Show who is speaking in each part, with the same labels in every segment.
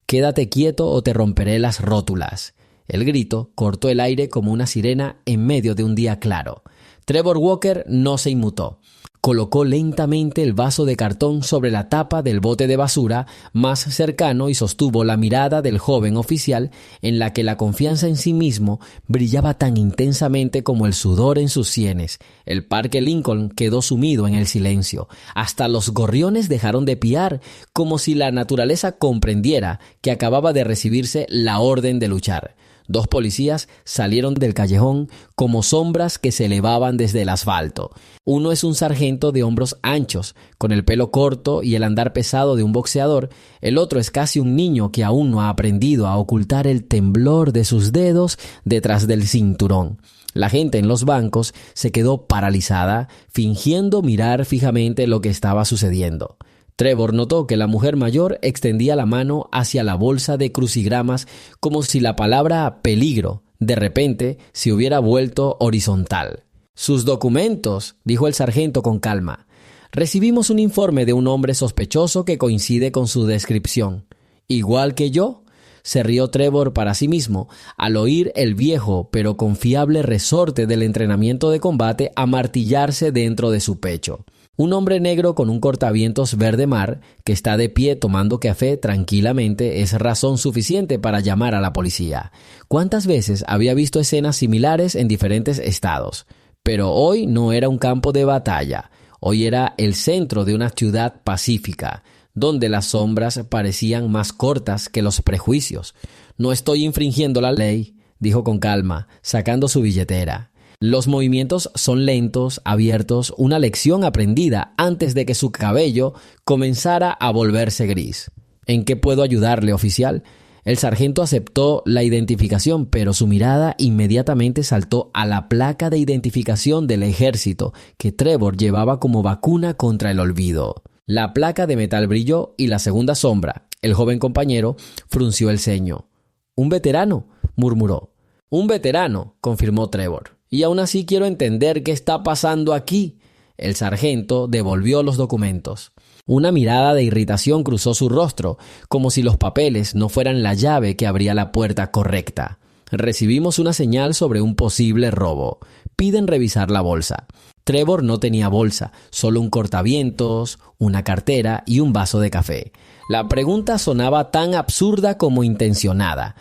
Speaker 1: «Quédate quieto o te romperé las rótulas». El grito cortó el aire como una sirena en medio de un día claro. Trevor Walker no se inmutó. Colocó lentamente el vaso de cartón sobre la tapa del bote de basura más cercano y sostuvo la mirada del joven oficial, en la que la confianza en sí mismo brillaba tan intensamente como el sudor en sus sienes. El Parque Lincoln quedó sumido en el silencio. Hasta los gorriones dejaron de piar, como si la naturaleza comprendiera que acababa de recibirse la orden de luchar. 2 policías salieron del callejón como sombras que se elevaban desde el asfalto. Uno es un sargento de hombros anchos, con el pelo corto y el andar pesado de un boxeador. El otro es casi un niño que aún no ha aprendido a ocultar el temblor de sus dedos detrás del cinturón. La gente en los bancos se quedó paralizada, fingiendo mirar fijamente lo que estaba sucediendo. Trevor notó que la mujer mayor extendía la mano hacia la bolsa de crucigramas como si la palabra peligro de repente se hubiera vuelto horizontal. «Sus documentos», dijo el sargento con calma. «Recibimos un informe de un hombre sospechoso que coincide con su descripción». «¿Igual que yo?», se rió Trevor para sí mismo al oír el viejo pero confiable resorte del entrenamiento de combate amartillarse dentro de su pecho. Un hombre negro con un cortavientos verde mar que está de pie tomando café tranquilamente es razón suficiente para llamar a la policía. ¿Cuántas veces había visto escenas similares en diferentes estados? Pero hoy no era un campo de batalla. Hoy era el centro de una ciudad pacífica, donde las sombras parecían más cortas que los prejuicios. «No estoy infringiendo la ley», dijo con calma, sacando su billetera. «Los movimientos son lentos, abiertos, una lección aprendida antes de que su cabello comenzara a volverse gris». «¿En qué puedo ayudarle, oficial?». El sargento aceptó la identificación, pero su mirada inmediatamente saltó a la placa de identificación del ejército que Trevor llevaba como vacuna contra el olvido. La placa de metal brilló y la segunda sombra, el joven compañero, frunció el ceño. «¿Un veterano?», murmuró. «Un veterano», confirmó Trevor. «Y aún así quiero entender qué está pasando aquí». El sargento devolvió los documentos. Una mirada de irritación cruzó su rostro, como si los papeles no fueran la llave que abría la puerta correcta. «Recibimos una señal sobre un posible robo. Piden revisar la bolsa». Trevor no tenía bolsa, solo un cortavientos, una cartera y un vaso de café. La pregunta sonaba tan absurda como intencionada.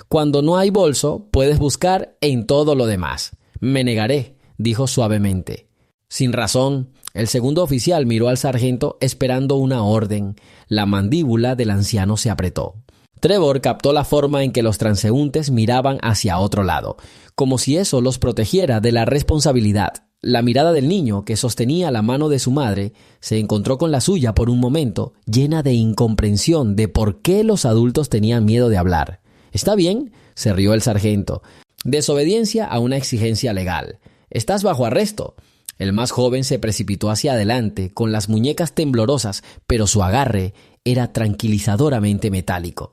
Speaker 1: «Cuando no hay bolso, puedes buscar en todo lo demás». «Me negaré», dijo suavemente. Sin razón, el segundo oficial miró al sargento esperando una orden. La mandíbula del anciano se apretó. Trevor captó la forma en que los transeúntes miraban hacia otro lado, como si eso los protegiera de la responsabilidad. La mirada del niño, que sostenía la mano de su madre, se encontró con la suya por un momento, llena de incomprensión de por qué los adultos tenían miedo de hablar. «¿Está bien?», se rió el sargento. «Desobediencia a una exigencia legal. Estás bajo arresto». El más joven se precipitó hacia adelante, con las muñecas temblorosas, pero su agarre era tranquilizadoramente metálico.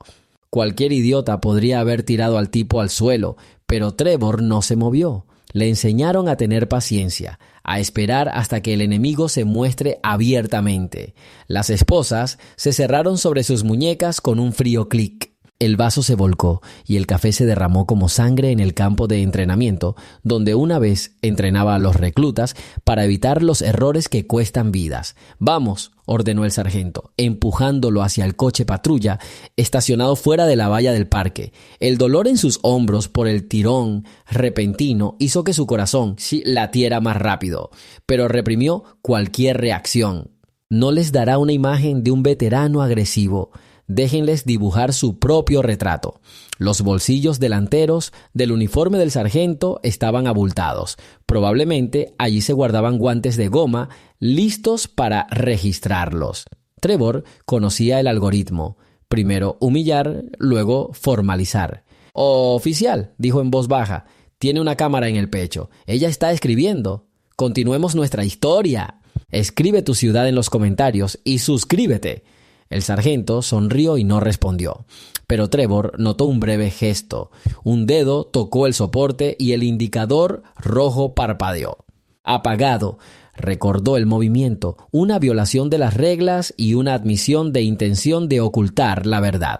Speaker 1: Cualquier idiota podría haber tirado al tipo al suelo, pero Trevor no se movió. Le enseñaron a tener paciencia, a esperar hasta que el enemigo se muestre abiertamente. Las esposas se cerraron sobre sus muñecas con un frío clic. El vaso se volcó y el café se derramó como sangre en el campo de entrenamiento, donde una vez entrenaba a los reclutas para evitar los errores que cuestan vidas. «Vamos», ordenó el sargento, empujándolo hacia el coche patrulla estacionado fuera de la valla del parque. El dolor en sus hombros por el tirón repentino hizo que su corazón latiera más rápido, pero reprimió cualquier reacción. No les dará una imagen de un veterano agresivo. Déjenles dibujar su propio retrato. Los bolsillos delanteros del uniforme del sargento estaban abultados. Probablemente allí se guardaban guantes de goma listos para registrarlos. Trevor conocía el algoritmo. Primero humillar, luego formalizar. «Oficial», dijo en voz baja, «tiene una cámara en el pecho. Ella está escribiendo. Continuemos nuestra historia. Escribe tu ciudad en los comentarios y suscríbete». El sargento sonrió y no respondió, pero Trevor notó un breve gesto. Un dedo tocó el soporte y el indicador rojo parpadeó. Apagado, recordó el movimiento, una violación de las reglas y una admisión de intención de ocultar la verdad.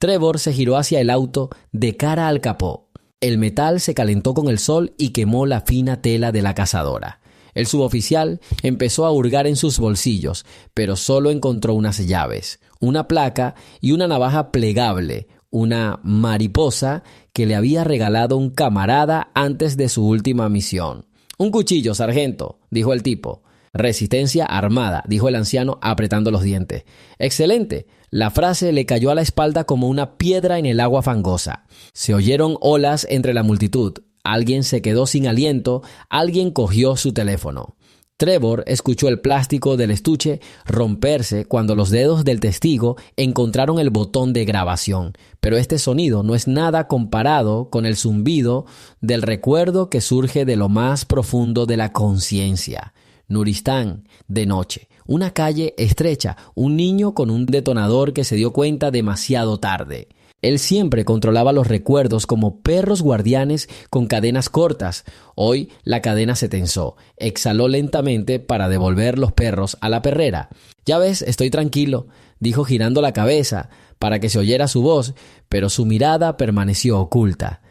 Speaker 1: Trevor se giró hacia el auto de cara al capó. El metal se calentó con el sol y quemó la fina tela de la cazadora. El suboficial empezó a hurgar en sus bolsillos, pero solo encontró unas llaves, una placa y una navaja plegable, una mariposa que le había regalado un camarada antes de su última misión. «Un cuchillo, sargento», dijo el tipo. «Resistencia armada», dijo el anciano apretando los dientes. «Excelente». La frase le cayó a la espalda como una piedra en el agua fangosa. Se oyeron olas entre la multitud. Alguien se quedó sin aliento, alguien cogió su teléfono. Trevor escuchó el plástico del estuche romperse cuando los dedos del testigo encontraron el botón de grabación. Pero este sonido no es nada comparado con el zumbido del recuerdo que surge de lo más profundo de la conciencia. Nuristán, de noche. Una calle estrecha, un niño con un detonador que se dio cuenta demasiado tarde. Él siempre controlaba los recuerdos como perros guardianes con cadenas cortas. Hoy la cadena se tensó. Exhaló lentamente para devolver los perros a la perrera. «Ya ves, estoy tranquilo», dijo girando la cabeza para que se oyera su voz, pero su mirada permaneció oculta.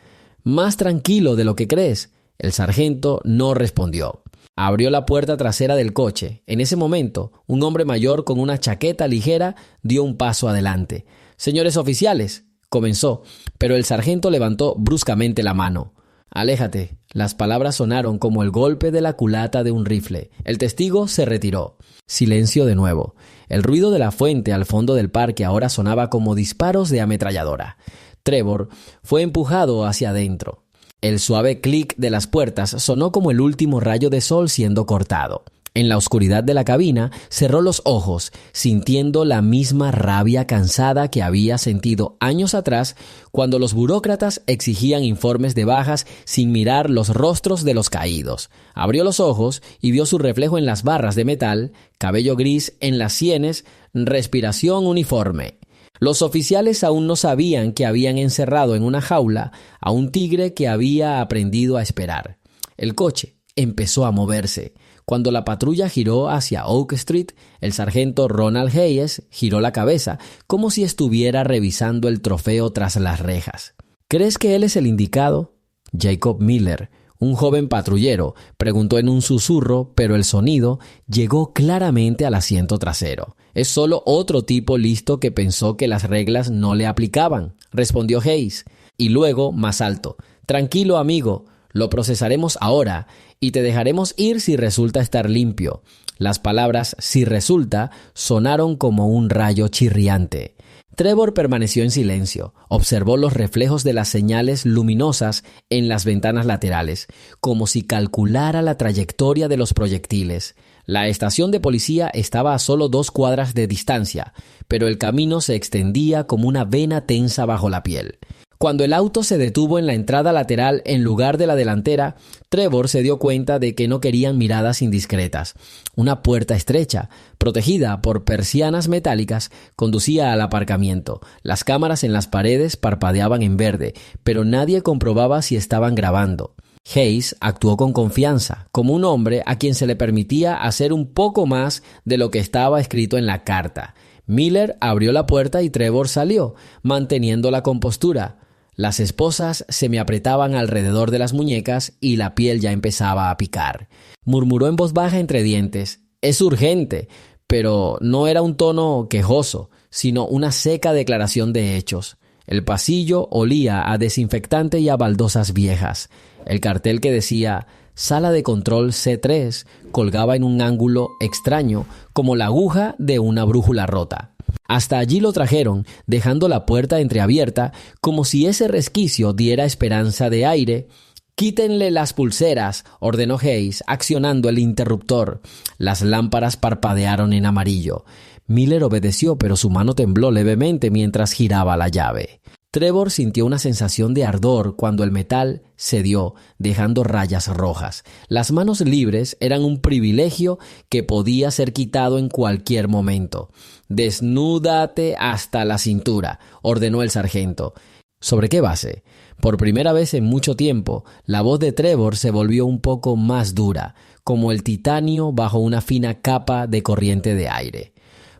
Speaker 1: «Más tranquilo de lo que crees». El sargento no respondió. Abrió la puerta trasera del coche. En ese momento, un hombre mayor con una chaqueta ligera dio un paso adelante. «Señores oficiales», comenzó, pero el sargento levantó bruscamente la mano. «Aléjate». Las palabras sonaron como el golpe de la culata de un rifle. El testigo se retiró. Silencio de nuevo. El ruido de la fuente al fondo del parque ahora sonaba como disparos de ametralladora. Trevor fue empujado hacia adentro. El suave clic de las puertas sonó como el último rayo de sol siendo cortado. En la oscuridad de la cabina cerró los ojos, sintiendo la misma rabia cansada que había sentido años atrás cuando los burócratas exigían informes de bajas sin mirar los rostros de los caídos. Abrió los ojos y vio su reflejo en las barras de metal, cabello gris en las sienes, respiración uniforme. Los oficiales aún no sabían que habían encerrado en una jaula a un tigre que había aprendido a esperar. El coche empezó a moverse. Cuando la patrulla giró hacia Oak Street, el sargento Ronald Hayes giró la cabeza, como si estuviera revisando el trofeo tras las rejas. «¿Crees que él es el indicado?» Jacob Miller, un joven patrullero, preguntó en un susurro, pero el sonido llegó claramente al asiento trasero. «Es solo otro tipo listo que pensó que las reglas no le aplicaban», respondió Hayes. Y luego, más alto: «Tranquilo, amigo, lo procesaremos ahora y te dejaremos ir si resulta estar limpio». Las palabras «si resulta» sonaron como un rayo chirriante. Trevor permaneció en silencio. Observó los reflejos de las señales luminosas en las ventanas laterales, como si calculara la trayectoria de los proyectiles. La estación de policía estaba a solo 2 cuadras de distancia, pero el camino se extendía como una vena tensa bajo la piel. Cuando el auto se detuvo en la entrada lateral en lugar de la delantera, Trevor se dio cuenta de que no querían miradas indiscretas. Una puerta estrecha, protegida por persianas metálicas, conducía al aparcamiento. Las cámaras en las paredes parpadeaban en verde, pero nadie comprobaba si estaban grabando. Hayes actuó con confianza, como un hombre a quien se le permitía hacer un poco más de lo que estaba escrito en la carta. Miller abrió la puerta y Trevor salió, manteniendo la compostura. Las esposas se me apretaban alrededor de las muñecas y la piel ya empezaba a picar. Murmuró en voz baja entre dientes: «Es urgente», pero no era un tono quejoso, sino una seca declaración de hechos. El pasillo olía a desinfectante y a baldosas viejas. El cartel que decía «Sala de control C3» colgaba en un ángulo extraño, como la aguja de una brújula rota. Hasta allí lo trajeron, dejando la puerta entreabierta, como si ese resquicio diera esperanza de aire. «Quítenle las pulseras», ordenó Hayes, accionando el interruptor. Las lámparas parpadearon en amarillo. Miller obedeció, pero su mano tembló levemente mientras giraba la llave. Trevor sintió una sensación de ardor cuando el metal cedió, dejando rayas rojas. Las manos libres eran un privilegio que podía ser quitado en cualquier momento. «Desnúdate hasta la cintura», ordenó el sargento. ¿Sobre qué base? Por primera vez en mucho tiempo, la voz de Trevor se volvió un poco más dura, como el titanio bajo una fina capa de corriente de aire.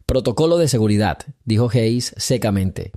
Speaker 1: «Protocolo de seguridad», dijo Hayes secamente.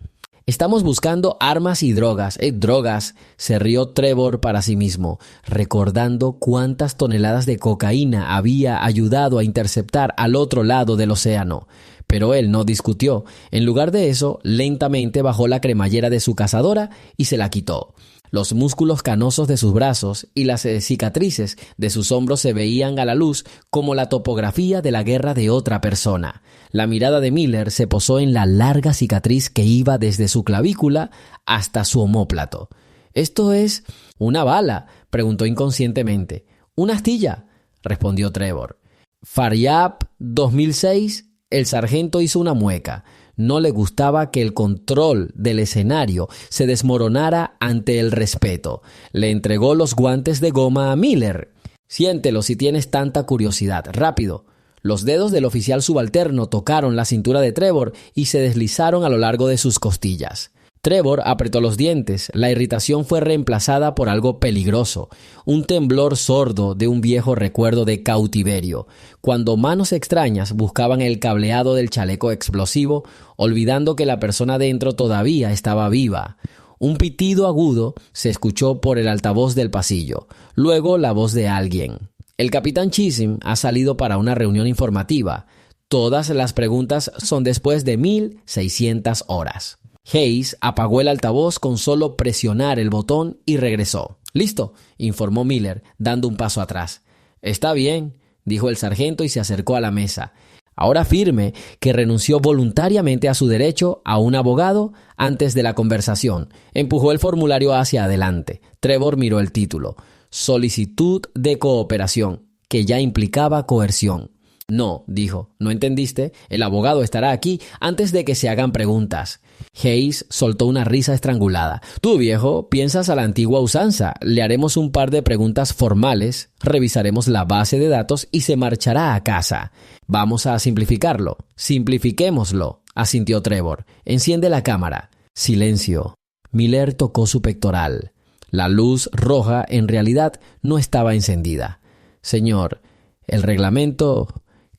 Speaker 1: Estamos buscando armas y drogas. Drogas, se rió Trevor para sí mismo, recordando cuántas toneladas de cocaína había ayudado a interceptar al otro lado del océano. Pero él no discutió. En lugar de eso, lentamente bajó la cremallera de su cazadora y se la quitó. Los músculos canosos de sus brazos y las cicatrices de sus hombros se veían a la luz como la topografía de la guerra de otra persona. La mirada de Miller se posó en la larga cicatriz que iba desde su clavícula hasta su omóplato. «¿Esto es una bala?», preguntó inconscientemente. «¿Una astilla?», respondió Trevor. «Faryab 2006», el sargento hizo una mueca. No le gustaba que el control del escenario se desmoronara ante el respeto. Le entregó los guantes de goma a Miller. «Siéntelo si tienes tanta curiosidad. Rápido». Los dedos del oficial subalterno tocaron la cintura de Trevor y se deslizaron a lo largo de sus costillas. Trevor apretó los dientes. La irritación fue reemplazada por algo peligroso, un temblor sordo de un viejo recuerdo de cautiverio, cuando manos extrañas buscaban el cableado del chaleco explosivo, olvidando que la persona dentro todavía estaba viva. Un pitido agudo se escuchó por el altavoz del pasillo, luego la voz de alguien. «El capitán Chisholm ha salido para una reunión informativa. Todas las preguntas son después de 1600 horas». Hayes apagó el altavoz con solo presionar el botón y regresó. «Listo», informó Miller, dando un paso atrás. «Está bien», dijo el sargento y se acercó a la mesa. Ahora firme que renunció voluntariamente a su derecho a un abogado antes de la conversación. Empujó el formulario hacia adelante. Trevor miró el título. «Solicitud de cooperación», que ya implicaba coerción. «No», dijo, «no entendiste. El abogado estará aquí antes de que se hagan preguntas». Hayes soltó una risa estrangulada. «Tú, viejo, piensas a la antigua usanza. Le haremos un par de preguntas formales, revisaremos la base de datos y se marchará a casa. Vamos a simplificarlo». «Simplifiquémoslo», asintió Trevor. «Enciende la cámara». Silencio. Miller tocó su pectoral. La luz roja en realidad no estaba encendida. «Señor, el reglamento...»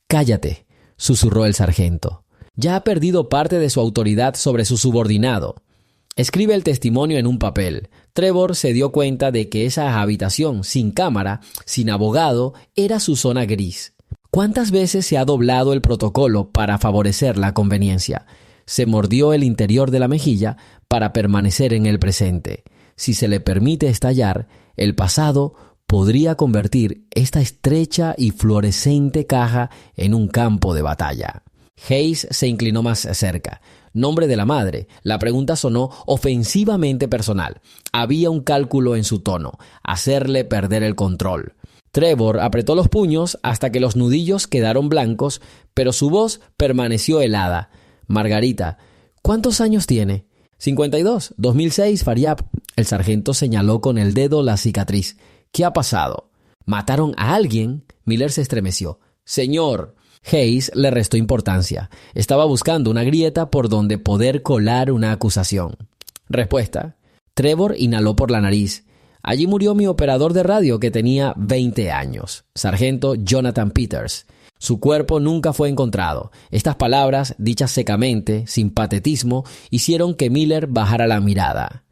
Speaker 1: «Cállate», susurró el sargento. «Ya ha perdido parte de su autoridad sobre su subordinado. Escribe el testimonio en un papel». Trevor se dio cuenta de que esa habitación sin cámara, sin abogado, era su zona gris. ¿Cuántas veces se ha doblado el protocolo para favorecer la conveniencia? Se mordió el interior de la mejilla para permanecer en el presente. Si se le permite estallar, el pasado podría convertir esta estrecha y fluorescente caja en un campo de batalla. Hayes se inclinó más cerca. «Nombre de la madre». La pregunta sonó ofensivamente personal. Había un cálculo en su tono, hacerle perder el control. Trevor apretó los puños hasta que los nudillos quedaron blancos, pero su voz permaneció helada. «Margarita, ¿cuántos años tiene?» 52, 2006, Faryab». El sargento señaló con el dedo la cicatriz. «¿Qué ha pasado?» «¿Mataron a alguien?» Miller se estremeció. «Señor». Hayes le restó importancia. Estaba buscando una grieta por donde poder colar una acusación. Respuesta. Trevor inhaló por la nariz. «Allí murió mi operador de radio que tenía 20 años. Sargento Jonathan Peters. Su cuerpo nunca fue encontrado». Estas palabras, dichas secamente, sin patetismo, hicieron que Miller bajara la mirada.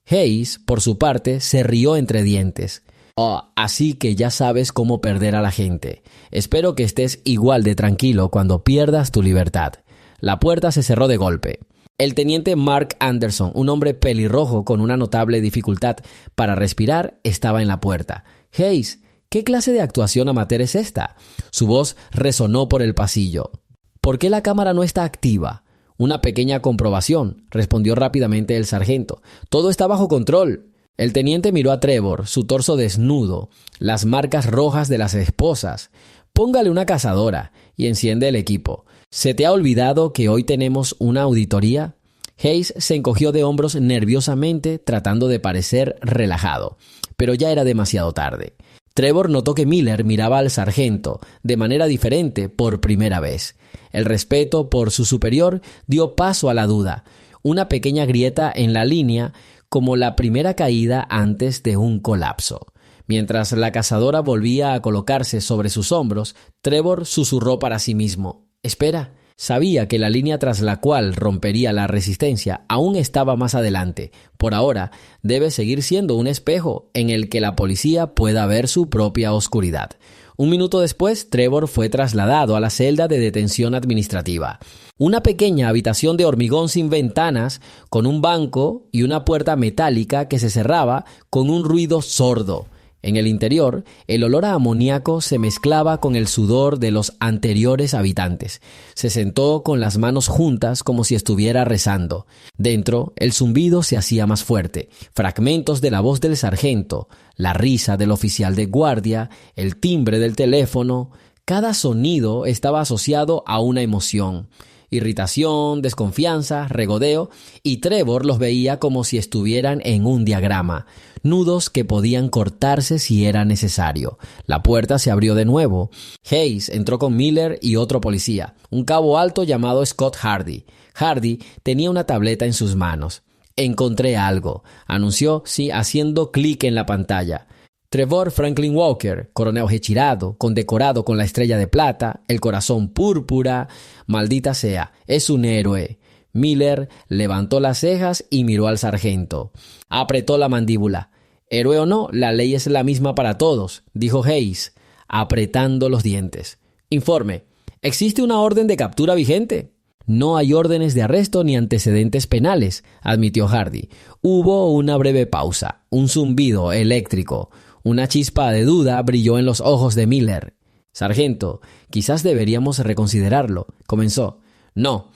Speaker 1: Hayes, por su parte, se rió entre dientes. «Oh, así que ya sabes cómo perder a la gente. Espero que estés igual de tranquilo cuando pierdas tu libertad». La puerta se cerró de golpe. El teniente Mark Anderson, un hombre pelirrojo con una notable dificultad para respirar, estaba en la puerta. «Hayes, ¿qué clase de actuación amateur es esta?». Su voz resonó por el pasillo. «¿Por qué la cámara no está activa?». «Una pequeña comprobación», respondió rápidamente el sargento. «Todo está bajo control». El teniente miró a Trevor, su torso desnudo, las marcas rojas de las esposas. «Póngale una cazadora y enciende el equipo. ¿Se te ha olvidado que hoy tenemos una auditoría?». Hayes se encogió de hombros nerviosamente, tratando de parecer relajado, pero ya era demasiado tarde. Trevor notó que Miller miraba al sargento de manera diferente por primera vez. El respeto por su superior dio paso a la duda. Una pequeña grieta en la línea, como la primera caída antes de un colapso. Mientras la cazadora volvía a colocarse sobre sus hombros, Trevor susurró para sí mismo. «Espera, Sabía que la línea tras la cual rompería la resistencia aún estaba más adelante. Por ahora, debe seguir siendo un espejo en el que la policía pueda ver su propia oscuridad. Un minuto después, Trevor fue trasladado a la celda de detención administrativa. Una pequeña habitación de hormigón sin ventanas, con un banco y una puerta metálica que se cerraba con un ruido sordo. En el interior, el olor a amoníaco se mezclaba con el sudor de los anteriores habitantes. Se sentó con las manos juntas como si estuviera rezando. Dentro, el zumbido se hacía más fuerte. Fragmentos de la voz del sargento, la risa del oficial de guardia, el timbre del teléfono. Cada sonido estaba asociado a una emoción. Irritación, desconfianza, regodeo, y Trevor los veía como si estuvieran en un diagrama, nudos que podían cortarse si era necesario. La puerta se abrió de nuevo. Hayes entró con Miller y otro policía, un cabo alto llamado Scott Hardy. Hardy tenía una tableta en sus manos. «Encontré algo», anunció, haciendo clic en la pantalla. Trevor Franklin Walker, coronel retirado, condecorado con la estrella de plata, el corazón púrpura, maldita sea, es un héroe. Miller levantó las cejas y miró al sargento. Apretó la mandíbula. «Héroe o no, la ley es la misma para todos», dijo Hayes, apretando los dientes. «Informe. ¿Existe una orden de captura vigente?» «No hay órdenes de arresto ni antecedentes penales», admitió Hardy. Hubo una breve pausa, un zumbido eléctrico. Una chispa de duda brilló en los ojos de Miller. «Sargento, quizás deberíamos reconsiderarlo», comenzó. «No».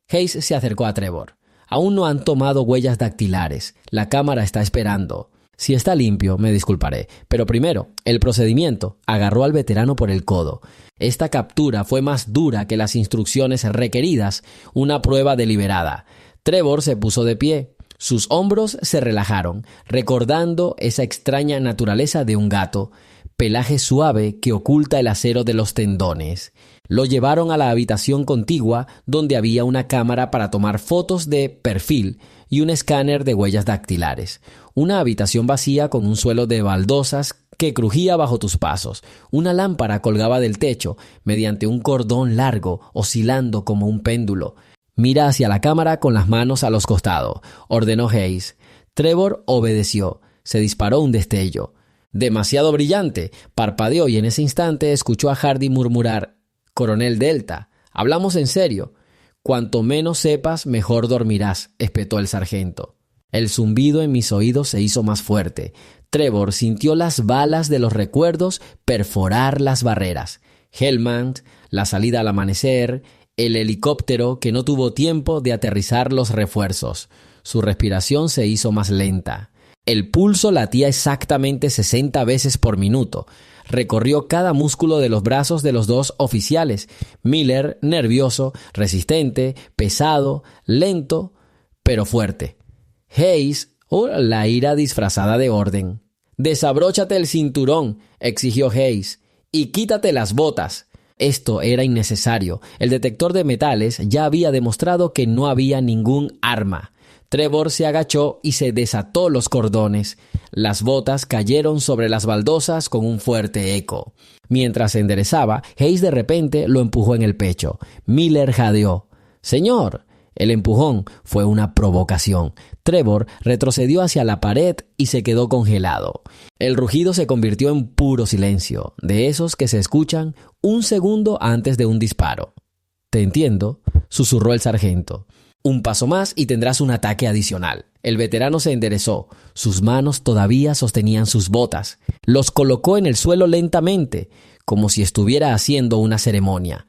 Speaker 1: Hayes se acercó a Trevor. «Aún no han tomado huellas dactilares. La cámara está esperando. Si está limpio, me disculparé. Pero primero, el procedimiento». Agarró al veterano por el codo. «Esta captura fue más dura que las instrucciones requeridas, una prueba deliberada». Trevor se puso de pie. Sus hombros se relajaron, recordando esa extraña naturaleza de un gato, pelaje suave que oculta el acero de los tendones. Lo llevaron a la habitación contigua, donde había una cámara para tomar fotos de perfil y un escáner de huellas dactilares. Una habitación vacía con un suelo de baldosas que crujía bajo tus pasos. Una lámpara colgaba del techo, mediante un cordón largo, oscilando como un péndulo. «Mira hacia la cámara con las manos a los costados», ordenó Hayes. Trevor obedeció. Se disparó un destello. «Demasiado brillante», parpadeó y en ese instante escuchó a Hardy murmurar: «Coronel Delta, hablamos en serio». «Cuanto menos sepas, mejor dormirás», espetó el sargento. El zumbido en mis oídos se hizo más fuerte. Trevor sintió las balas de los recuerdos perforar las barreras. Helmand, la salida al amanecer, el helicóptero que no tuvo tiempo de aterrizar los refuerzos. Su respiración se hizo más lenta. El pulso latía exactamente 60 veces por minuto. Recorrió cada músculo de los brazos de los dos oficiales. Miller, nervioso, resistente, pesado, lento, pero fuerte. Hayes, la ira disfrazada de orden. «Desabróchate el cinturón», exigió Hayes, «y quítate las botas». Esto era innecesario. El detector de metales ya había demostrado que no había ningún arma. Trevor se agachó y se desató los cordones. Las botas cayeron sobre las baldosas con un fuerte eco. Mientras se enderezaba, Hayes de repente lo empujó en el pecho. Miller jadeó. «Señor». El empujón fue una provocación. Trevor retrocedió hacia la pared y se quedó congelado. El rugido se convirtió en puro silencio, de esos que se escuchan un segundo antes de un disparo. «Te entiendo», susurró el sargento. «Un paso más y tendrás un ataque adicional». El veterano se enderezó. Sus manos todavía sostenían sus botas. Los colocó en el suelo lentamente, como si estuviera haciendo una ceremonia.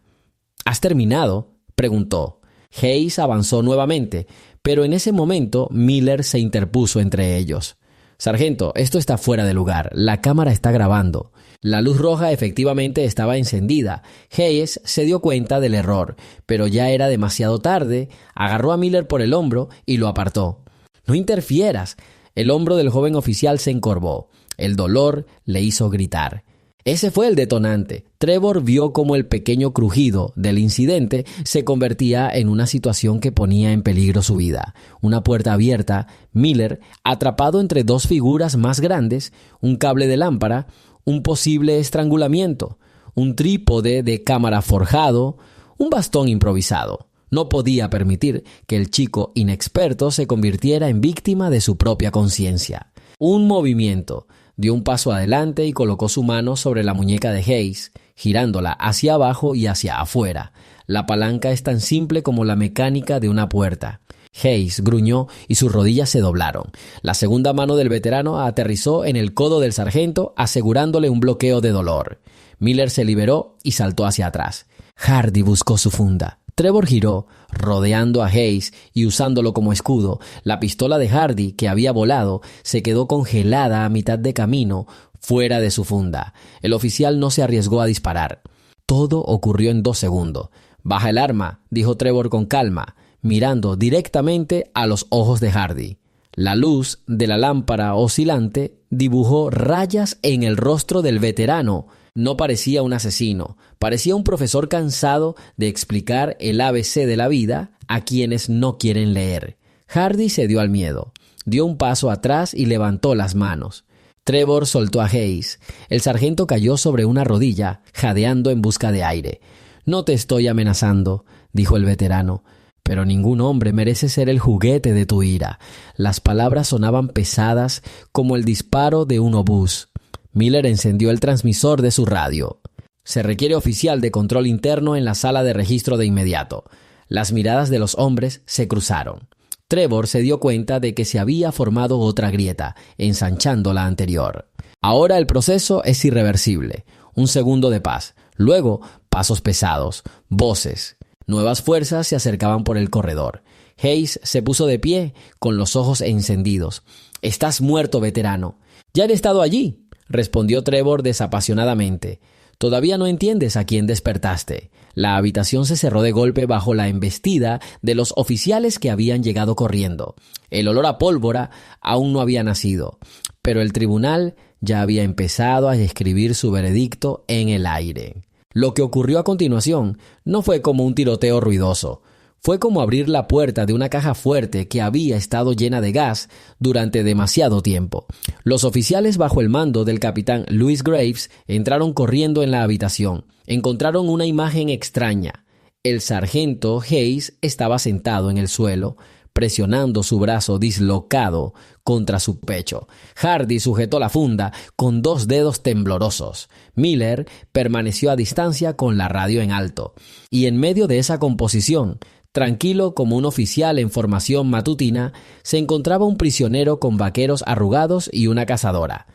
Speaker 1: «¿Has terminado?», preguntó. Hayes avanzó nuevamente, pero en ese momento Miller se interpuso entre ellos. «Sargento, esto está fuera de lugar. La cámara está grabando». La luz roja efectivamente estaba encendida. Hayes se dio cuenta del error, pero ya era demasiado tarde. Agarró a Miller por el hombro y lo apartó. «No interfieras». El hombro del joven oficial se encorvó. El dolor le hizo gritar. Ese fue el detonante. Trevor vio cómo el pequeño crujido del incidente se convertía en una situación que ponía en peligro su vida. Una puerta abierta, Miller atrapado entre dos figuras más grandes, un cable de lámpara, un posible estrangulamiento, un trípode de cámara forjado, Un bastón improvisado. No podía permitir que el chico inexperto se convirtiera en víctima de su propia conciencia. Un movimiento. Dio un paso adelante y colocó su mano sobre la muñeca de Hayes, girándola hacia abajo y hacia afuera. La palanca es tan simple como la mecánica de una puerta. Hayes gruñó y sus rodillas se doblaron. La segunda mano del veterano aterrizó en el codo del sargento, asegurándole un bloqueo de dolor. Miller se liberó y saltó hacia atrás. Hardy buscó su funda. Trevor giró, rodeando a Hayes y usándolo como escudo. La pistola de Hardy, que había volado, se quedó congelada a mitad de camino, fuera de su funda. El oficial no se arriesgó a disparar. Todo ocurrió en 2 segundos. «Baja el arma», dijo Trevor con calma, mirando directamente a los ojos de Hardy. La luz de la lámpara oscilante dibujó rayas en el rostro del veterano. No parecía un asesino, parecía un profesor cansado de explicar el ABC de la vida a quienes no quieren leer. Hardy cedió al miedo, dio un paso atrás y levantó las manos. Trevor soltó a Hayes. El sargento cayó sobre una rodilla, jadeando en busca de aire. «No te estoy amenazando», dijo el veterano, «pero ningún hombre merece ser el juguete de tu ira». Las palabras sonaban pesadas como el disparo de un obús. Miller encendió el transmisor de su radio. «Se requiere oficial de control interno en la sala de registro de inmediato». Las miradas de los hombres se cruzaron. Trevor se dio cuenta de que se había formado otra grieta, ensanchando la anterior. Ahora el proceso es irreversible. Un segundo de paz. Luego, pasos pesados, voces. Nuevas fuerzas se acercaban por el corredor. Hayes se puso de pie, con los ojos encendidos. «Estás muerto, veterano». «Ya he estado allí», respondió Trevor desapasionadamente. «Todavía no entiendes a quién despertaste». La habitación se cerró de golpe bajo la embestida de los oficiales que habían llegado corriendo. El olor a pólvora aún no había nacido, pero el tribunal ya había empezado a escribir su veredicto en el aire. Lo que ocurrió a continuación no fue como un tiroteo ruidoso. Fue como abrir la puerta de una caja fuerte que había estado llena de gas durante demasiado tiempo. Los oficiales bajo el mando del capitán Louis Graves entraron corriendo en la habitación. Encontraron una imagen extraña. El sargento Hayes estaba sentado en el suelo, presionando su brazo dislocado contra su pecho. Hardy sujetó la funda con 2 dedos temblorosos. Miller permaneció a distancia con la radio en alto. Y en medio de esa composición, tranquilo como un oficial en formación matutina, se encontraba un prisionero con vaqueros arrugados y una cazadora.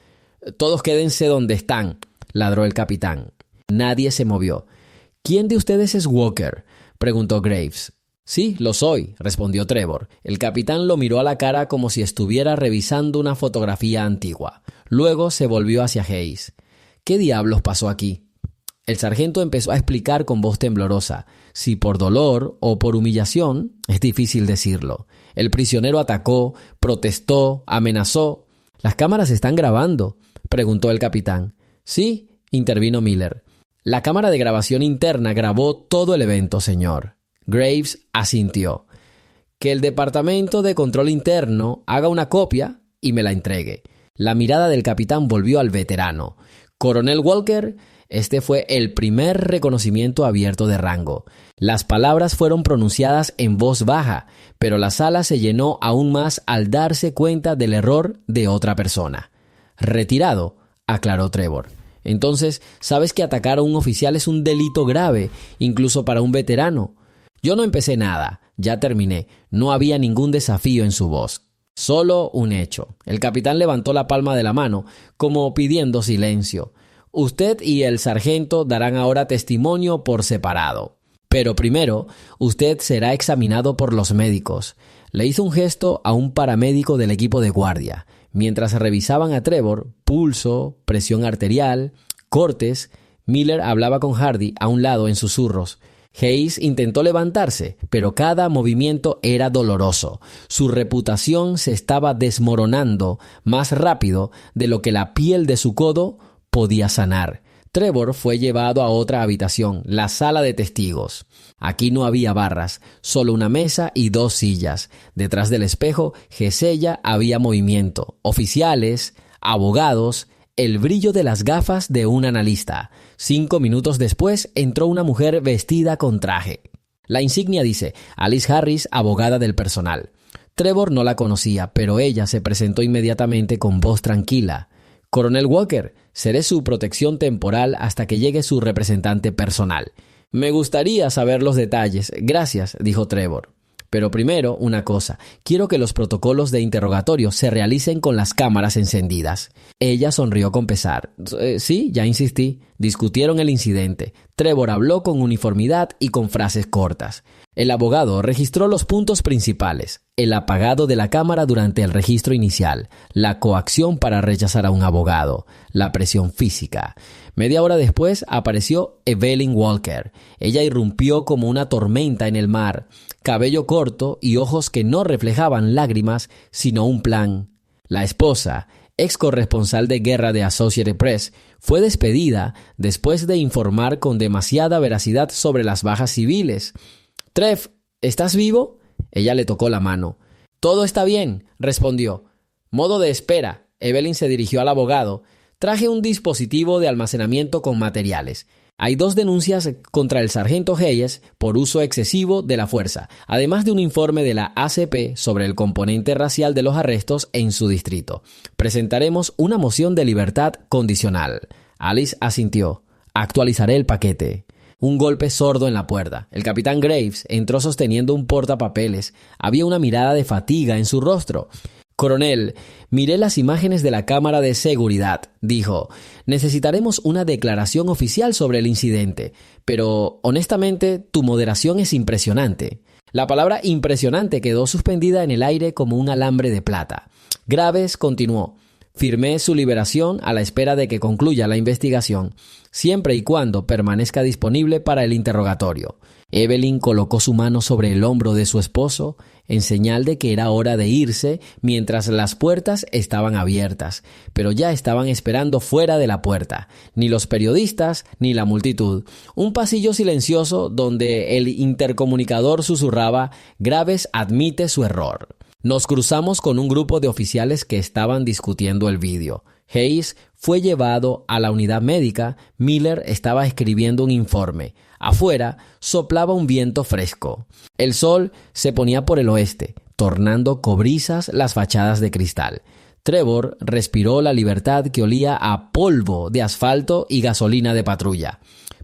Speaker 1: «Todos quédense donde están», ladró el capitán. Nadie se movió. «¿Quién de ustedes es Walker?», preguntó Graves. «Sí, lo soy», respondió Trevor. El capitán lo miró a la cara como si estuviera revisando una fotografía antigua. Luego se volvió hacia Hayes. «¿Qué diablos pasó aquí?». El sargento empezó a explicar con voz temblorosa. Si por dolor o por humillación, es difícil decirlo. El prisionero atacó, protestó, amenazó. «¿Las cámaras están grabando?», preguntó el capitán. «Sí», intervino Miller. «La cámara de grabación interna grabó todo el evento, señor». Graves asintió. «Que el Departamento de Control Interno haga una copia y me la entregue». La mirada del capitán volvió al veterano. «Coronel Walker». Este fue el primer reconocimiento abierto de rango. Las palabras fueron pronunciadas en voz baja, pero la sala se llenó aún más al darse cuenta del error de otra persona. «Retirado», aclaró Trevor. «Entonces, ¿sabes que atacar a un oficial es un delito grave, incluso para un veterano?» «Yo no empecé nada, ya terminé». No había ningún desafío en su voz, solo un hecho. El capitán levantó la palma de la mano, como pidiendo silencio. «Usted y el sargento darán ahora testimonio por separado. Pero primero, usted será examinado por los médicos». Le hizo un gesto a un paramédico del equipo de guardia. Mientras revisaban a Trevor, pulso, presión arterial, cortes, Miller hablaba con Hardy a un lado en susurros. Hayes intentó levantarse, pero cada movimiento era doloroso. Su reputación se estaba desmoronando más rápido de lo que la piel de su codo podía sanar. Trevor fue llevado a otra habitación, la sala de testigos. Aquí no había barras, solo una mesa y 2 sillas. Detrás del espejo, Gesella, había movimiento. Oficiales, abogados, el brillo de las gafas de un analista. 5 minutos después entró una mujer vestida con traje. La insignia dice Alice Harris, abogada del personal. Trevor no la conocía, pero ella se presentó inmediatamente con voz tranquila. Coronel Walker, seré su protección temporal hasta que llegue su representante personal. Me gustaría saber los detalles. Gracias, dijo Trevor. Pero primero, una cosa. Quiero que los protocolos de interrogatorio se realicen con las cámaras encendidas. Ella sonrió con pesar. Sí, ya insistí. Discutieron el incidente. Trevor habló con uniformidad y con frases cortas. El abogado registró los puntos principales: el apagado de la cámara durante el registro inicial, la coacción para rechazar a un abogado, la presión física. Media hora después apareció Evelyn Walker. Ella irrumpió como una tormenta en el mar, cabello corto y ojos que no reflejaban lágrimas, sino un plan. La esposa, ex corresponsal de guerra de Associated Press, fue despedida después de informar con demasiada veracidad sobre las bajas civiles. «Trev, ¿estás vivo?» Ella le tocó la mano. «Todo está bien», respondió. «Modo de espera». Evelyn se dirigió al abogado. «Traje un dispositivo de almacenamiento con materiales. Hay 2 denuncias contra el sargento Hayes por uso excesivo de la fuerza, además de un informe de la ACP sobre el componente racial de los arrestos en su distrito. Presentaremos una moción de libertad condicional». Alice asintió. «Actualizaré el paquete». Un golpe sordo en la puerta. El capitán Graves entró sosteniendo un portapapeles. Había una mirada de fatiga en su rostro. «Coronel, miré las imágenes de la cámara de seguridad», dijo. «Necesitaremos una declaración oficial sobre el incidente, pero honestamente tu moderación es impresionante». La palabra impresionante quedó suspendida en el aire como un alambre de plata. Graves continuó. «Firmé su liberación a la espera de que concluya la investigación, siempre y cuando permanezca disponible para el interrogatorio». Evelyn colocó su mano sobre el hombro de su esposo en señal de que era hora de irse mientras las puertas estaban abiertas, pero ya estaban esperando fuera de la puerta, ni los periodistas ni la multitud. Un pasillo silencioso donde el intercomunicador susurraba: «Graves admite su error». Nos cruzamos con un grupo de oficiales que estaban discutiendo el vídeo. Hayes fue llevado a la unidad médica. Miller estaba escribiendo un informe. Afuera soplaba un viento fresco. El sol se ponía por el oeste, tornando cobrizas las fachadas de cristal. Trevor respiró la libertad que olía a polvo de asfalto y gasolina de patrulla.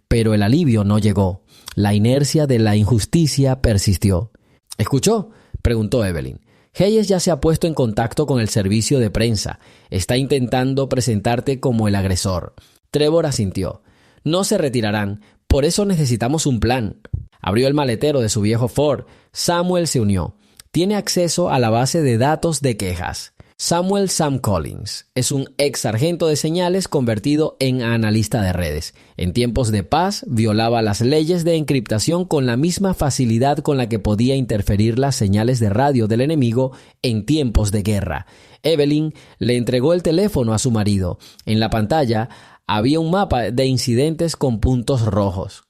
Speaker 1: Pero el alivio no llegó. La inercia de la injusticia persistió. «¿Escuchó?», preguntó Evelyn. «Hayes ya se ha puesto en contacto con el servicio de prensa. Está intentando presentarte como el agresor». Trevor asintió. «No se retirarán. Por eso necesitamos un plan». Abrió el maletero de su viejo Ford. Samuel se unió. Tiene acceso a la base de datos de quejas. Samuel Sam Collins es un ex sargento de señales convertido en analista de redes. En tiempos de paz violaba las leyes de encriptación con la misma facilidad con la que podía interferir las señales de radio del enemigo en tiempos de guerra. Evelyn le entregó el teléfono a su marido. En la pantalla había un mapa de incidentes con puntos rojos.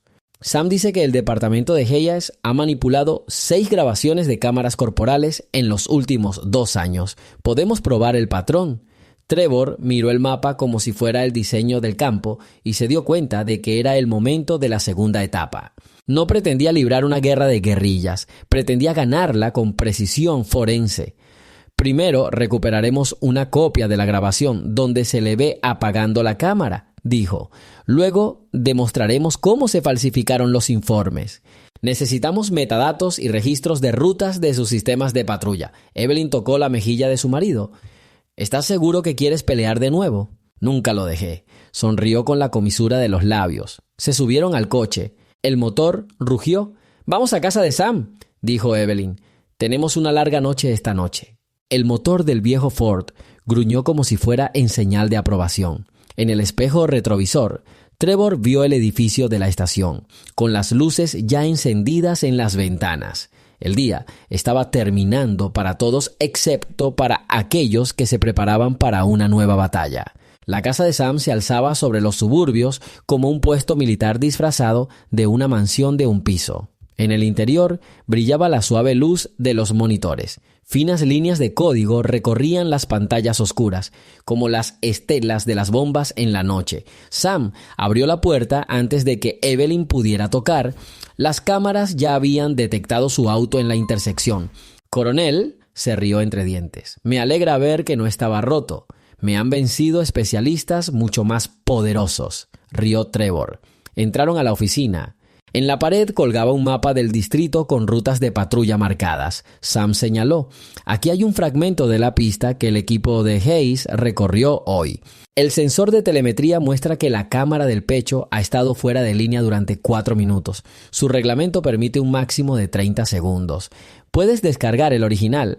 Speaker 1: Sam dice que el departamento de Hayes ha manipulado 6 grabaciones de cámaras corporales en los últimos 2 años. ¿Podemos probar el patrón? Trevor miró el mapa como si fuera el diseño del campo y se dio cuenta de que era el momento de la segunda etapa. No pretendía librar una guerra de guerrillas, pretendía ganarla con precisión forense. «Primero recuperaremos una copia de la grabación donde se le ve apagando la cámara», dijo. «Luego demostraremos cómo se falsificaron los informes. Necesitamos metadatos y registros de rutas de sus sistemas de patrulla». Evelyn tocó la mejilla de su marido. «¿Estás seguro que quieres pelear de nuevo?» «Nunca lo dejé». Sonrió con la comisura de los labios. Se subieron al coche. El motor rugió. «Vamos a casa de Sam», dijo Evelyn. «Tenemos una larga noche esta noche». El motor del viejo Ford gruñó como si fuera en señal de aprobación. En el espejo retrovisor, Trevor vio el edificio de la estación, con las luces ya encendidas en las ventanas. El día estaba terminando para todos excepto para aquellos que se preparaban para una nueva batalla. La casa de Sam se alzaba sobre los suburbios como un puesto militar disfrazado de una mansión de un piso. En el interior brillaba la suave luz de los monitores. Finas líneas de código recorrían las pantallas oscuras, como las estelas de las bombas en la noche. Sam abrió la puerta antes de que Evelyn pudiera tocar. Las cámaras ya habían detectado su auto en la intersección. Coronel se rió entre dientes. Me alegra ver que no estaba roto. Me han vencido especialistas mucho más poderosos, rió Trevor. Entraron a la oficina. En la pared colgaba un mapa del distrito con rutas de patrulla marcadas. Sam señaló: aquí hay un fragmento de la pista que el equipo de Hayes recorrió hoy. El sensor de telemetría muestra que la cámara del pecho ha estado fuera de línea durante 4 minutos. Su reglamento permite un máximo de 30 segundos. ¿Puedes descargar el original?,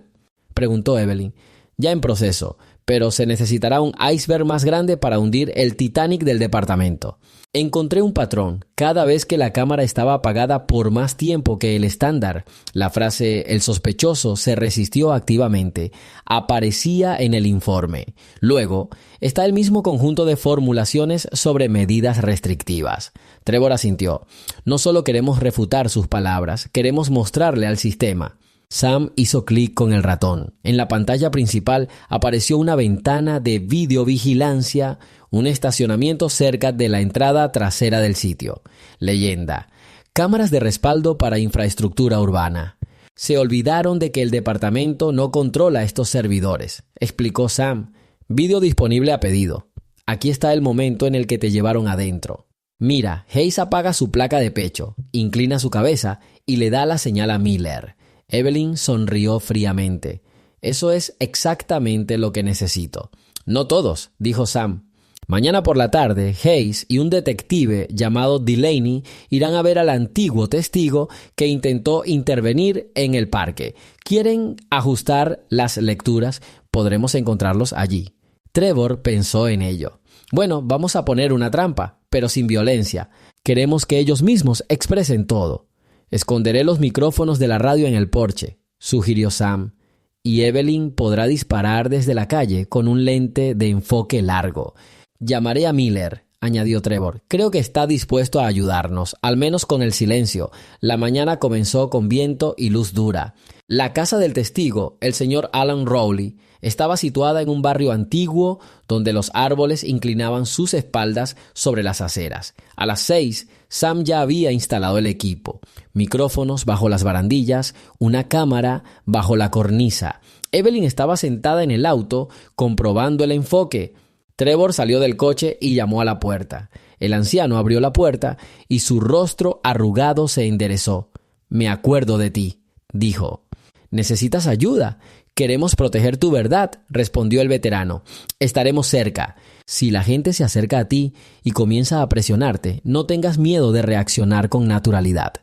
Speaker 1: preguntó Evelyn. Ya en proceso, pero se necesitará un iceberg más grande para hundir el Titanic del departamento. Encontré un patrón. Cada vez que la cámara estaba apagada por más tiempo que el estándar, la frase «el sospechoso se resistió activamente» aparecía en el informe. Luego, está el mismo conjunto de formulaciones sobre medidas restrictivas. Trevor asintió. No solo queremos refutar sus palabras, queremos mostrarle al sistema. Sam hizo clic con el ratón. En la pantalla principal apareció una ventana de videovigilancia, un estacionamiento cerca de la entrada trasera del sitio. Leyenda: cámaras de respaldo para infraestructura urbana. Se olvidaron de que el departamento no controla estos servidores, explicó Sam. Vídeo disponible a pedido. Aquí está el momento en el que te llevaron adentro. Mira, Hayes apaga su placa de pecho, inclina su cabeza y le da la señal a Miller. Evelyn sonrió fríamente. Eso es exactamente lo que necesito. No todos, dijo Sam. Mañana por la tarde, Hayes y un detective llamado Delaney irán a ver al antiguo testigo que intentó intervenir en el parque. ¿Quieren ajustar las lecturas? Podremos encontrarlos allí. Trevor pensó en ello. Bueno, vamos a poner una trampa, pero sin violencia. Queremos que ellos mismos expresen todo. Esconderé los micrófonos de la radio en el porche, sugirió Sam, y Evelyn podrá disparar desde la calle con un lente de enfoque largo. Llamaré a Miller, añadió Trevor. Creo que está dispuesto a ayudarnos, al menos con el silencio. La mañana comenzó con viento y luz dura. La casa del testigo, el señor Alan Rowley, estaba situada en un barrio antiguo donde los árboles inclinaban sus espaldas sobre las aceras. A las 6, Sam ya había instalado el equipo. Micrófonos bajo las barandillas, una cámara bajo la cornisa. Evelyn estaba sentada en el auto, comprobando el enfoque. Trevor salió del coche y llamó a la puerta. El anciano abrió la puerta y su rostro arrugado se enderezó. «Me acuerdo de ti», dijo. «¿Necesitas ayuda? Queremos proteger tu verdad», respondió el veterano. «Estaremos cerca. Si la gente se acerca a ti y comienza a presionarte, no tengas miedo de reaccionar con naturalidad».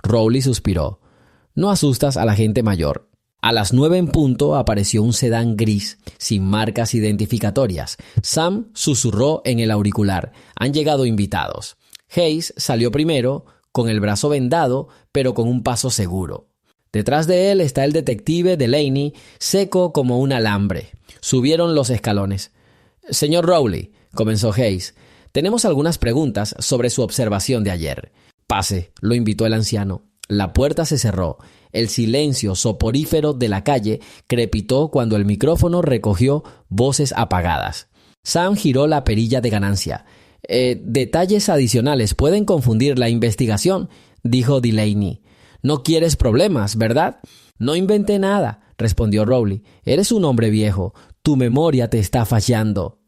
Speaker 1: Rowley suspiró. «No asustas a la gente mayor». A las 9 en punto apareció un sedán gris, sin marcas identificatorias. Sam susurró en el auricular. «Han llegado invitados». Hayes salió primero, con el brazo vendado, pero con un paso seguro. Detrás de él está el detective Delaney, seco como un alambre. Subieron los escalones. «Señor Rowley», comenzó Hayes, «tenemos algunas preguntas sobre su observación de ayer». «Pase», lo invitó el anciano. La puerta se cerró. El silencio soporífero de la calle crepitó cuando el micrófono recogió voces apagadas. Sam giró la perilla de ganancia. «Detalles adicionales pueden confundir la investigación», dijo Delaney. «No quieres problemas, ¿verdad?» «No inventé nada», respondió Rowley. «Eres un hombre viejo. Tu memoria te está fallando».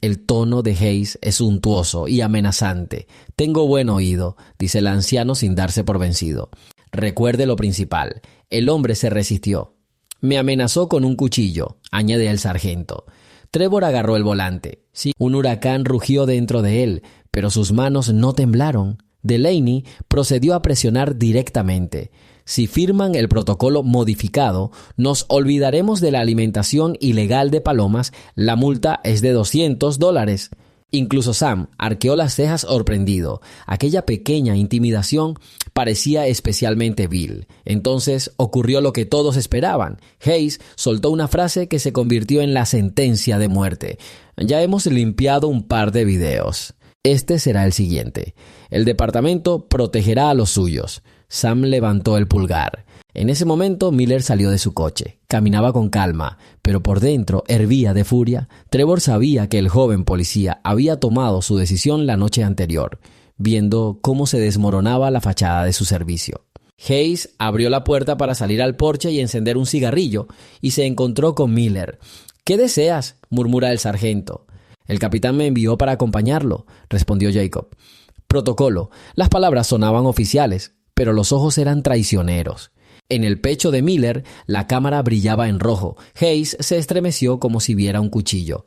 Speaker 1: El tono de Hayes es suntuoso y amenazante. «Tengo buen oído», dice el anciano sin darse por vencido. «Recuerde lo principal. El hombre se resistió. Me amenazó con un cuchillo», añade el sargento. Trevor agarró el volante. Sí, un huracán rugió dentro de él, pero sus manos no temblaron. Delaney procedió a presionar directamente. «Si firman el protocolo modificado, nos olvidaremos de la alimentación ilegal de palomas. La multa es de $200. Incluso Sam arqueó las cejas sorprendido. Aquella pequeña intimidación parecía especialmente vil. Entonces ocurrió lo que todos esperaban. Hayes soltó una frase que se convirtió en la sentencia de muerte. «Ya hemos limpiado un par de videos. Este será el siguiente. El departamento protegerá a los suyos. Sam levantó el pulgar. En ese momento Miller salió de su coche. Caminaba con calma, pero por dentro hervía de furia. Trevor sabía que el joven policía había tomado su decisión la noche anterior, viendo cómo se desmoronaba la fachada de su servicio. Hayes abrió la puerta para salir al porche y encender un cigarrillo, y se encontró con Miller. «¿Qué deseas?», murmura el sargento. «El capitán me envió para acompañarlo», respondió Jacob. Protocolo. Las palabras sonaban oficiales, pero los ojos eran traicioneros. En el pecho de Miller, la cámara brillaba en rojo. Hayes se estremeció como si viera un cuchillo.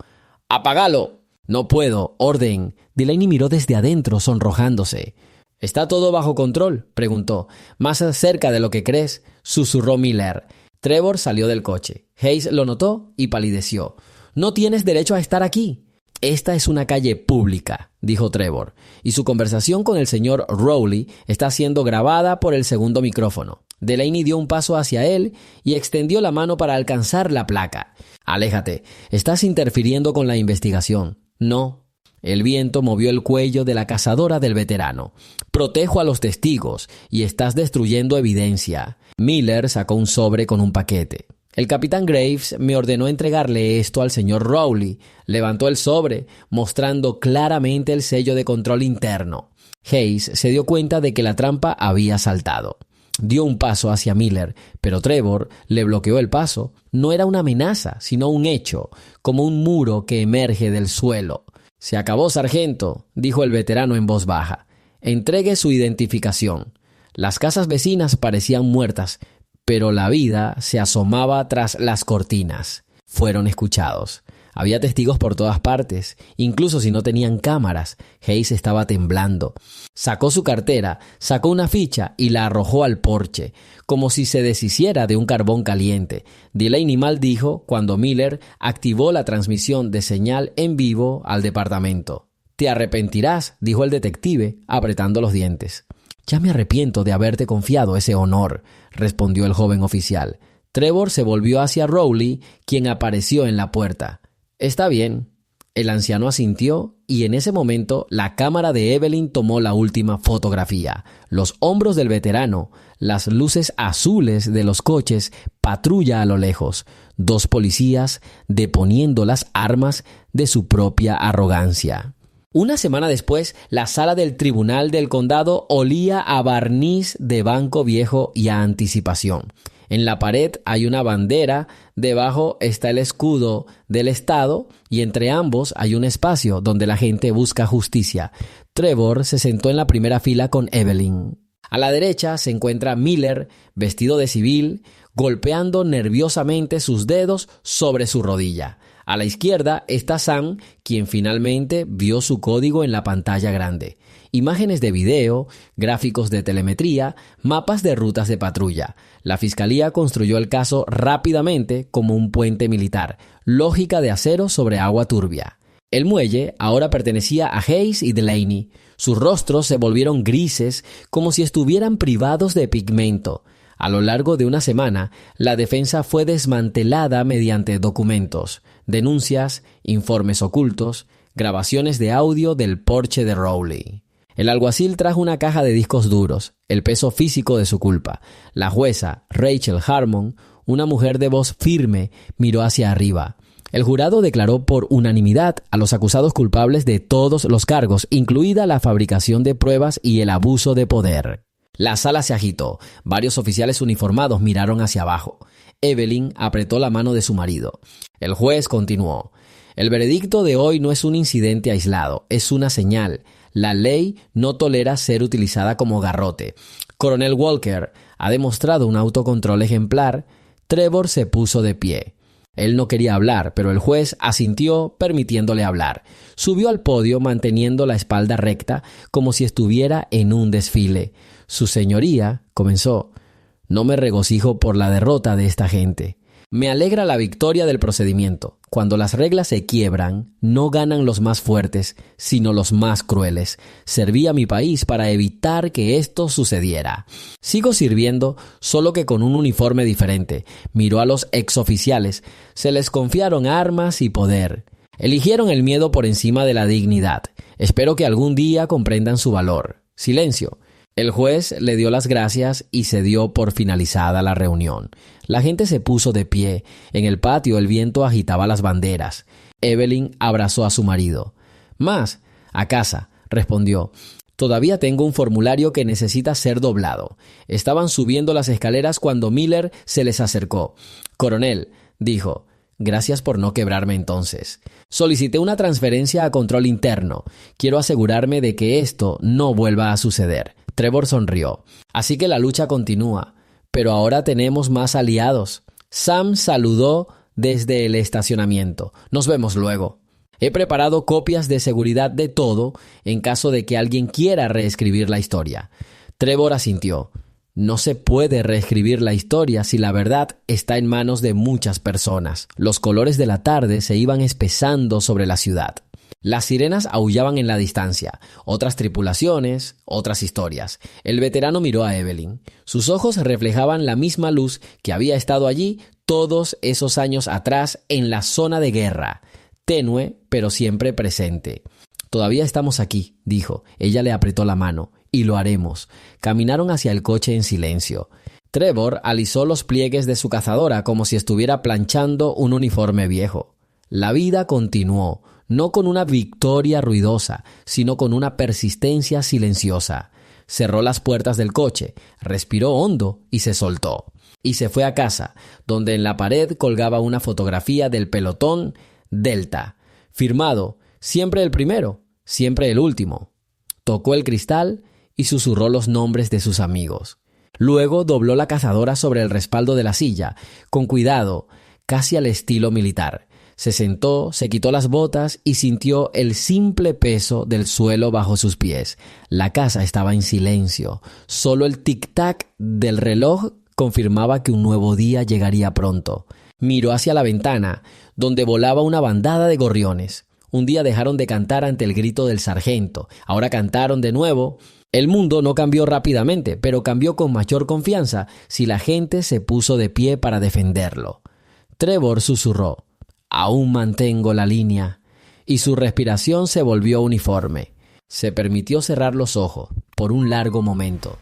Speaker 1: «¡Apágalo!». «No puedo. Orden». Delaney miró desde adentro, sonrojándose. «¿Está todo bajo control?», preguntó. «Más cerca de lo que crees», susurró Miller. Trevor salió del coche. Hayes lo notó y palideció. «No tienes derecho a estar aquí». «Esta es una calle pública», dijo Trevor, y su conversación con el señor Rowley está siendo grabada por el segundo micrófono. Delaney dio un paso hacia él y extendió la mano para alcanzar la placa. «Aléjate, estás interfiriendo con la investigación». «No». El viento movió el cuello de la cazadora del veterano. «Protejo a los testigos y estás destruyendo evidencia». Miller sacó un sobre con un paquete. «El capitán Graves me ordenó entregarle esto al señor Rowley». Levantó el sobre, mostrando claramente el sello de control interno. Hayes se dio cuenta de que la trampa había saltado. Dio un paso hacia Miller, pero Trevor le bloqueó el paso. No era una amenaza, sino un hecho, como un muro que emerge del suelo. «Se acabó, sargento», dijo el veterano en voz baja. «Entregue su identificación». Las casas vecinas parecían muertas, pero la vida se asomaba tras las cortinas. Fueron escuchados. Había testigos por todas partes, incluso si no tenían cámaras. Hayes estaba temblando. Sacó su cartera, sacó una ficha y la arrojó al porche, como si se deshiciera de un carbón caliente. Delaney maldijo cuando Miller activó la transmisión de señal en vivo al departamento. «Te arrepentirás», dijo el detective, apretando los dientes. «Ya me arrepiento de haberte confiado ese honor», respondió el joven oficial. Trevor se volvió hacia Rowley, quien apareció en la puerta. «Está bien». El anciano asintió y en ese momento la cámara de Evelyn tomó la última fotografía. Los hombros del veterano, las luces azules de los coches, patrulla a lo lejos. 2 policías deponiendo las armas de su propia arrogancia. Una semana después, la sala del tribunal del condado olía a barniz de banco viejo y a anticipación. En la pared hay una bandera, debajo está el escudo del estado y entre ambos hay un espacio donde la gente busca justicia. Trevor se sentó en la primera fila con Evelyn. A la derecha se encuentra Miller, vestido de civil, golpeando nerviosamente sus dedos sobre su rodilla. A la izquierda está Sam, quien finalmente vio su código en la pantalla grande. Imágenes de video, gráficos de telemetría, mapas de rutas de patrulla. La fiscalía construyó el caso rápidamente como un puente militar, lógica de acero sobre agua turbia. El muelle ahora pertenecía a Hayes y Delaney. Sus rostros se volvieron grises como si estuvieran privados de pigmento. A lo largo de una semana, la defensa fue desmantelada mediante documentos, denuncias, informes ocultos, grabaciones de audio del porche de Rowley. El alguacil trajo una caja de discos duros, el peso físico de su culpa. La jueza, Rachel Harmon, una mujer de voz firme, miró hacia arriba. El jurado declaró por unanimidad a los acusados culpables de todos los cargos, incluida la fabricación de pruebas y el abuso de poder. La sala se agitó. Varios oficiales uniformados miraron hacia abajo. Evelyn apretó la mano de su marido. El juez continuó. El veredicto de hoy no es un incidente aislado, es una señal. La ley no tolera ser utilizada como garrote. Coronel Walker ha demostrado un autocontrol ejemplar. Trevor se puso de pie. Él no quería hablar, pero el juez asintió permitiéndole hablar. Subió al podio manteniendo la espalda recta como si estuviera en un desfile. Su señoría comenzó. No me regocijo por la derrota de esta gente. Me alegra la victoria del procedimiento. Cuando las reglas se quiebran, no ganan los más fuertes, sino los más crueles. Serví a mi país para evitar que esto sucediera. Sigo sirviendo, solo que con un uniforme diferente. Miró a los exoficiales. Se les confiaron armas y poder. Eligieron el miedo por encima de la dignidad. Espero que algún día comprendan su valor. Silencio. El juez le dio las gracias y se dio por finalizada la reunión. La gente se puso de pie. En el patio el viento agitaba las banderas. Evelyn abrazó a su marido. «Más, a casa», respondió. «Todavía tengo un formulario que necesita ser doblado». Estaban subiendo las escaleras cuando Miller se les acercó. «Coronel», dijo, «gracias por no quebrarme entonces. Solicité una transferencia a control interno. Quiero asegurarme de que esto no vuelva a suceder». Trevor sonrió. «Así que la lucha continúa, pero ahora tenemos más aliados». Sam saludó desde el estacionamiento. «Nos vemos luego. He preparado copias de seguridad de todo en caso de que alguien quiera reescribir la historia». Trevor asintió. «No se puede reescribir la historia si la verdad está en manos de muchas personas». Los colores de la tarde se iban espesando sobre la ciudad. Las sirenas aullaban en la distancia. Otras tripulaciones, otras historias. El veterano miró a Evelyn. Sus ojos reflejaban la misma luz que había estado allí todos esos años atrás en la zona de guerra. Tenue, pero siempre presente. «Todavía estamos aquí», dijo. Ella le apretó la mano. «Y lo haremos». Caminaron hacia el coche en silencio. Trevor alisó los pliegues de su cazadora como si estuviera planchando un uniforme viejo. La vida continuó, no con una victoria ruidosa, sino con una persistencia silenciosa. Cerró las puertas del coche, respiró hondo y se soltó. Y se fue a casa, donde en la pared colgaba una fotografía del pelotón Delta, firmado, siempre el primero, siempre el último. Tocó el cristal y susurró los nombres de sus amigos. Luego dobló la cazadora sobre el respaldo de la silla, con cuidado, casi al estilo militar. Se sentó, se quitó las botas y sintió el simple peso del suelo bajo sus pies. La casa estaba en silencio. Solo el tic-tac del reloj confirmaba que un nuevo día llegaría pronto. Miró hacia la ventana, donde volaba una bandada de gorriones. Un día dejaron de cantar ante el grito del sargento. Ahora cantaron de nuevo. El mundo no cambió rápidamente, pero cambió con mayor confianza si la gente se puso de pie para defenderlo. Trevor susurró: «Aún mantengo la línea», y su respiración se volvió uniforme. Se permitió cerrar los ojos por un largo momento.